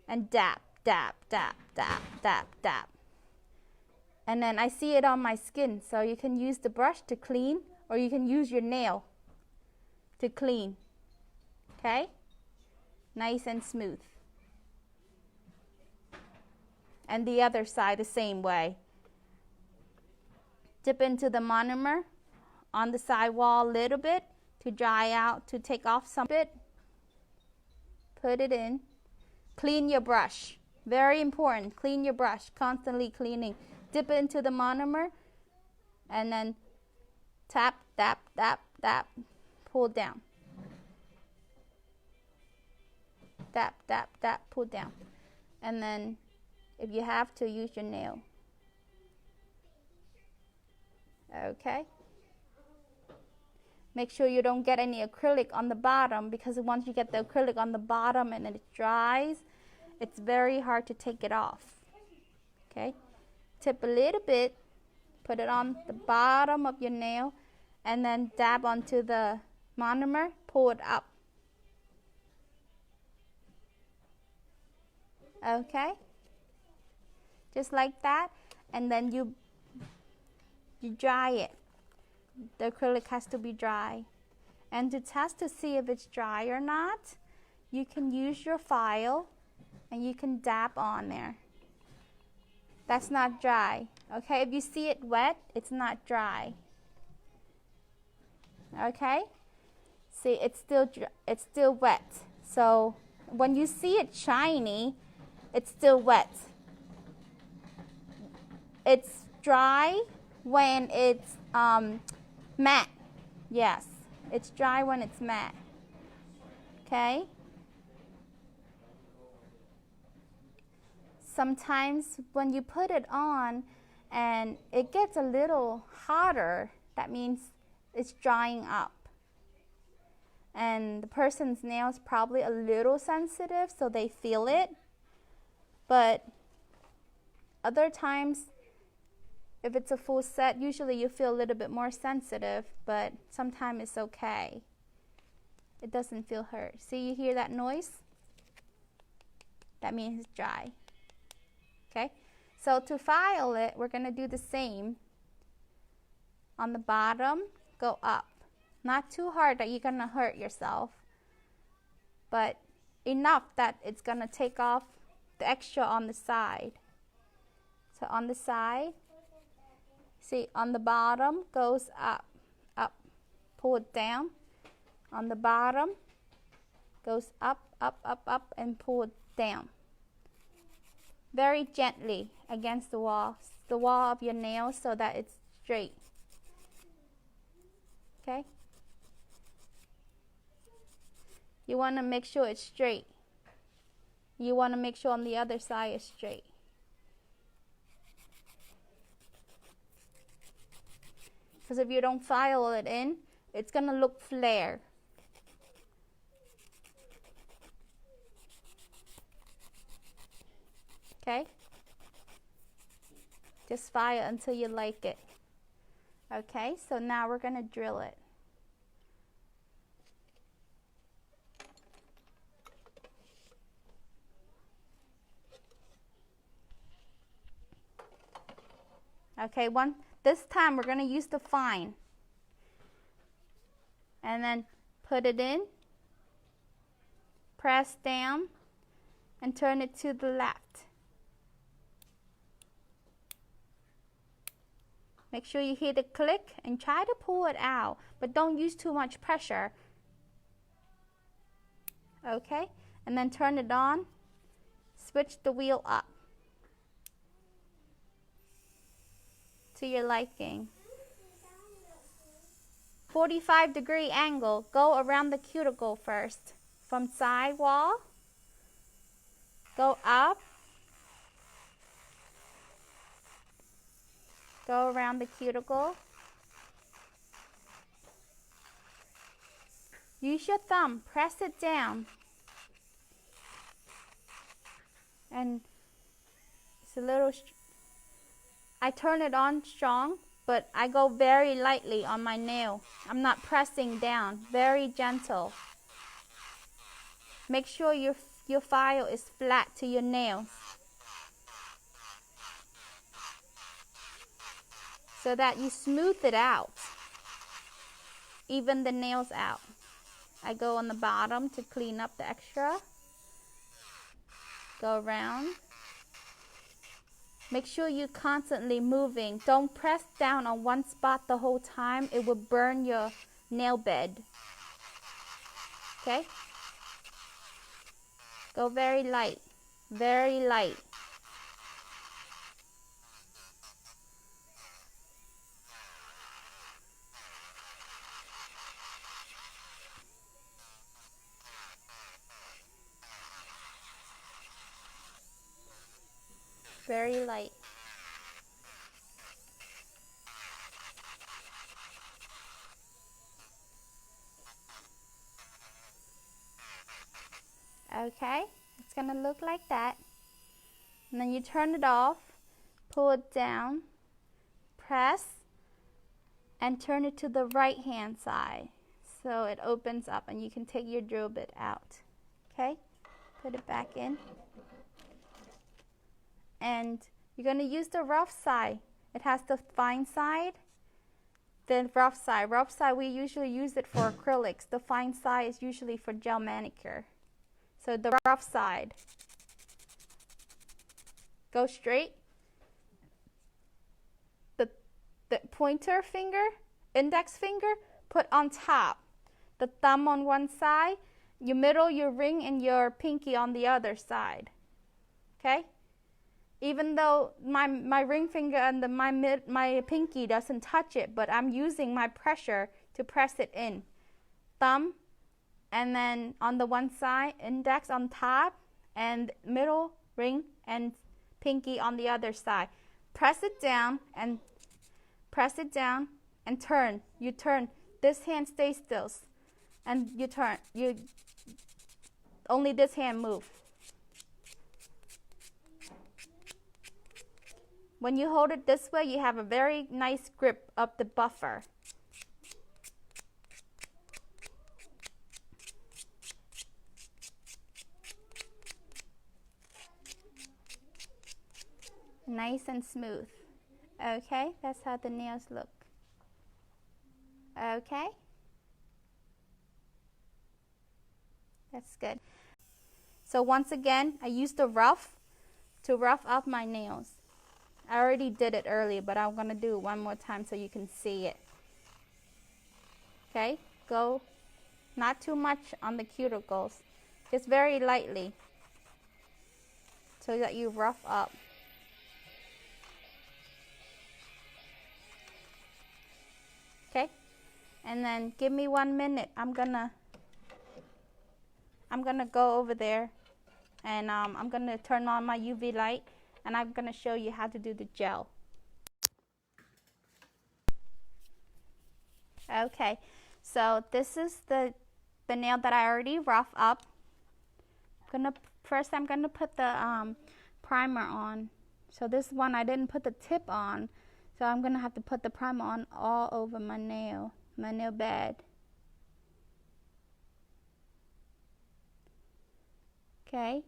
and dab, dab, dab, dab, dab, dab. And then I see it on my skin, so you can use the brush to clean, or you can use your nail to clean. Okay? Nice and smooth. And the other side the same way. Dip into the monomer on the side wall a little bit to dry out, to take off some bit. Put it in. Clean your brush. Very important. Clean your brush. Constantly cleaning. Dip into the monomer and then tap, tap, tap, tap. Pull down. Tap, tap, tap, pull down. And then if you have to, use your nail. Okay. Make sure you don't get any acrylic on the bottom, because once you get the acrylic on the bottom and it dries, it's very hard to take it off. Okay. Tip a little bit, put it on the bottom of your nail, and then dab onto the monomer, pull it up. Okay. Just like that, and then you dry it. The acrylic has to be dry. And to test to see if it's dry or not, you can use your file and you can dab on there. That's not dry. Okay, if you see it wet, it's not dry. Okay? See, it's still wet. So when you see it shiny, it's still wet. It's dry when it's matte. Yes, it's dry when it's matte. Okay? Sometimes when you put it on and it gets a little hotter, that means it's drying up. And the person's nail is probably a little sensitive, so they feel it. But other times, if it's a full set, usually you feel a little bit more sensitive, but sometimes it's okay. It doesn't feel hurt. See, you hear that noise? That means it's dry. Okay? So to file it, we're going to do the same. On the bottom, go up. Not too hard that you're going to hurt yourself, but enough that it's going to take off the extra on the side. So on the side, see, on the bottom goes up, up, pull it down. On the bottom goes up, up, up, up, and pull it down. Very gently against the wall of your nail, so that it's straight. Okay? You want to make sure it's straight. You want to make sure on the other side is straight. Because if you don't file it in, it's going to look flared. Okay? Just file until you like it. Okay, so now we're going to drill it. Okay, this time we're going to use the fine. And then put it in, press down, and turn it to the left. Make sure you hear the click and try to pull it out, but don't use too much pressure. Okay, and then turn it on, switch the wheel up to your liking. 45-degree angle, go around the cuticle first. From side wall, go up, go around the cuticle. Use your thumb, press it down. And it's a little, I turn it on strong, but I go very lightly on my nail. I'm not pressing down, very gentle. Make sure your file is flat to your nails, so that you smooth it out, even the nails out. I go on the bottom to clean up the extra. Go around. Make sure you're constantly moving. Don't press down on one spot the whole time. It will burn your nail bed. Okay? Go very light. Very light. Very light. Okay, it's gonna look like that. And then you turn it off, pull it down, press, and turn it to the right hand side so it opens up and you can take your drill bit out. Okay, put it back in. And you're going to use the rough side. It has the fine side, then rough side. Rough side, we usually use it for acrylics. The fine side is usually for gel manicure. So the rough side. Go straight. The pointer finger, index finger, put on top. The thumb on one side, your middle, your ring, and your pinky on the other side. Okay? Even though my ring finger and my pinky doesn't touch it, but I'm using my pressure to press it in. Thumb, and then on the one side, index on top, and middle, ring, and pinky on the other side. Press it down and turn. You turn. This hand stays still, and you turn. Only this hand move. When you hold it this way, you have a very nice grip of the buffer. Nice and smooth. Okay, that's how the nails look. Okay, that's good. So once again, I used the rough to rough up my nails. I already did it earlier, but I'm going to do it one more time so you can see it. Okay, go not too much on the cuticles, just very lightly so that you rough up. Okay, and then give me 1 minute. I'm gonna go over there, and I'm gonna turn on my UV light, and I'm gonna show you how to do the gel. Okay, so this is the nail that I already roughed up. First I'm gonna put the primer on. So this one I didn't put the tip on, so I'm gonna have to put the primer on all over my nail bed. Okay.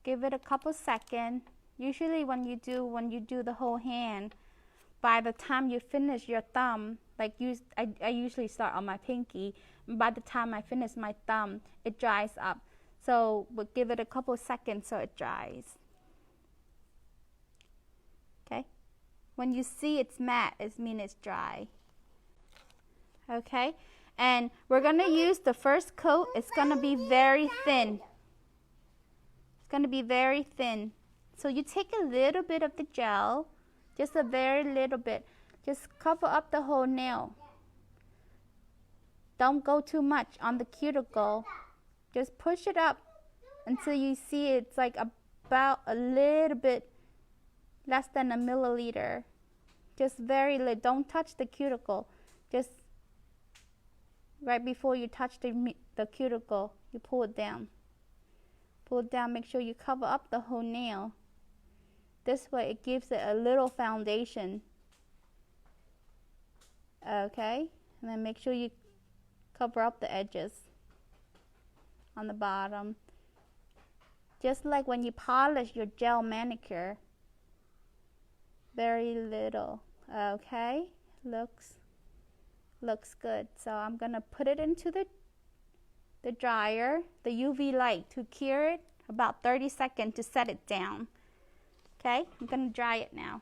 Give it a couple seconds. Usually when you do the whole hand, by the time you finish your thumb, like I usually start on my pinky, and by the time I finish my thumb, it dries up. So we'll give it a couple seconds so it dries. Okay? When you see it's matte, it means it's dry. Okay? And we're going to use the first coat. It's going to be very thin. It's going to be very thin. So you take a little bit of the gel, just a very little bit. Just cover up the whole nail. Don't go too much on the cuticle. Just push it up until you see it's like about a little bit less than a milliliter. Just very little. Don't touch the cuticle. Just right before you touch the cuticle, you pull it down. Pull it down. Make sure you cover up the whole nail. This way it gives it a little foundation. Okay, and then make sure you Cover up the edges on the bottom. Just like when you polish your gel manicure. Very little. Okay, looks good. So I'm gonna put it into the dryer, the UV light, to cure it, about 30 seconds to set it down. Okay, I'm gonna dry it now.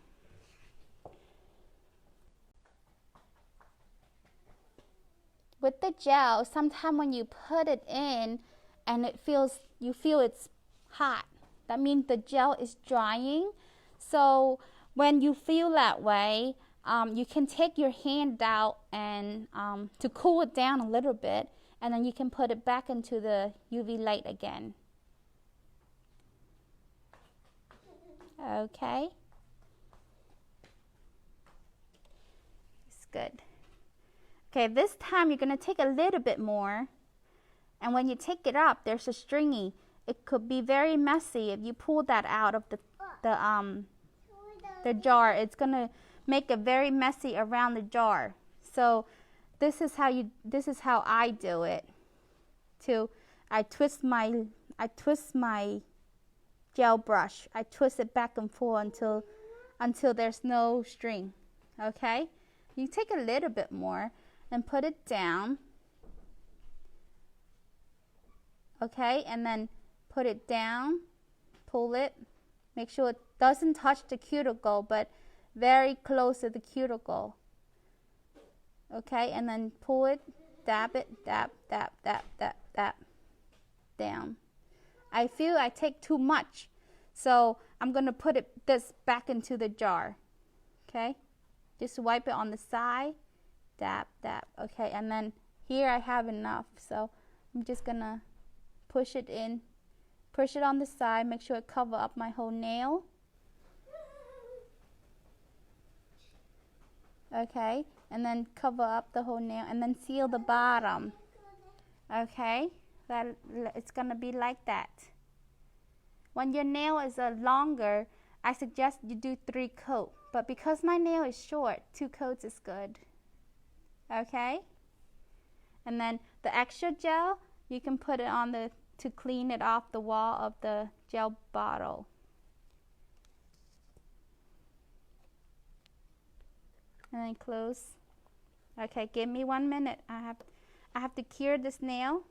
With the gel, sometimes when you put it in and you feel it's hot, that means the gel is drying. So when you feel that way, you can take your hand out and to cool it down a little bit, and then you can put it back into the UV light again. Okay, it's good. Okay, this time you're going to take a little bit more, and when you take it up, there's a stringy. It could be very messy if you pull that out of the jar. It's going to make it very messy around the jar. So this is how I do it. I twist my gel brush. I twist it back and forth until there's no string. Okay? You take a little bit more and put it down. Okay, and then put it down, pull it, make sure it doesn't touch the cuticle, but very close to the cuticle. Okay, and then pull it, dab it, dab, dab, dab, dab, dab, down. I feel I take too much, so I'm gonna put this back into the jar. Okay, just wipe it on the side. Dab, dab. Okay, and then here I have enough, so I'm just gonna push it in, push it on the side, make sure it cover up my whole nail. Okay, and then cover up the whole nail, and then seal the bottom. Okay, it's gonna be like that. When your nail is longer, I suggest you do 3 coats, but because my nail is short, 2 coats is good. Okay, and then the extra gel, you can put it on to clean it off the wall of the gel bottle. And then close. Okay, give me 1 minute. I have to cure this nail.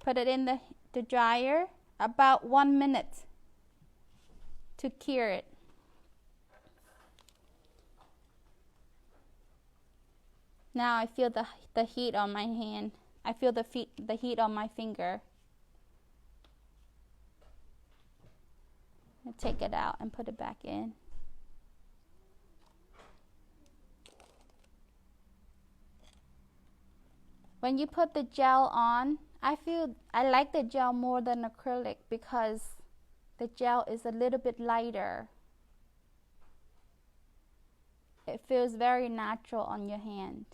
Put it in the dryer about 1 minute to cure it. Now I feel the heat on my hand. I feel the heat on my finger. I'll take it out and put it back in. When you put the gel on, I like the gel more than acrylic because the gel is a little bit lighter. It feels very natural on your hand.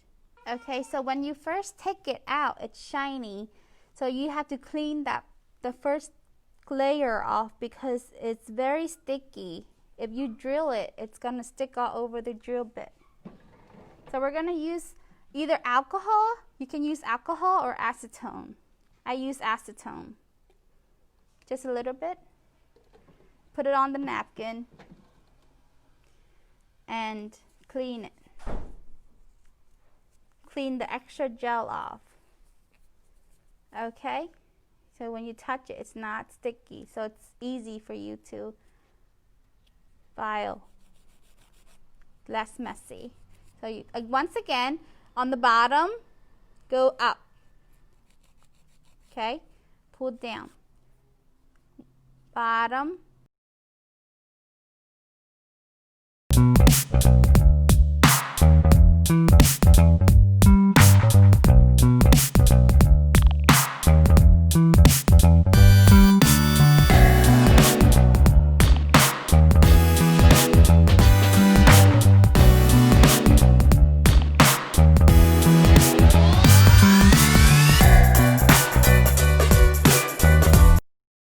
Okay, so when you first take it out, it's shiny. So you have to clean the first layer off because it's very sticky. If you drill it, it's gonna stick all over the drill bit. So we're gonna use either alcohol. You can use alcohol or acetone. I use acetone. Just a little bit. Put it on the napkin and clean it. Clean the extra gel off. Okay, so when you touch it, it's not sticky, so it's easy for you to file, less messy. So you once again, on the bottom, go up. Okay, pull down. Bottom.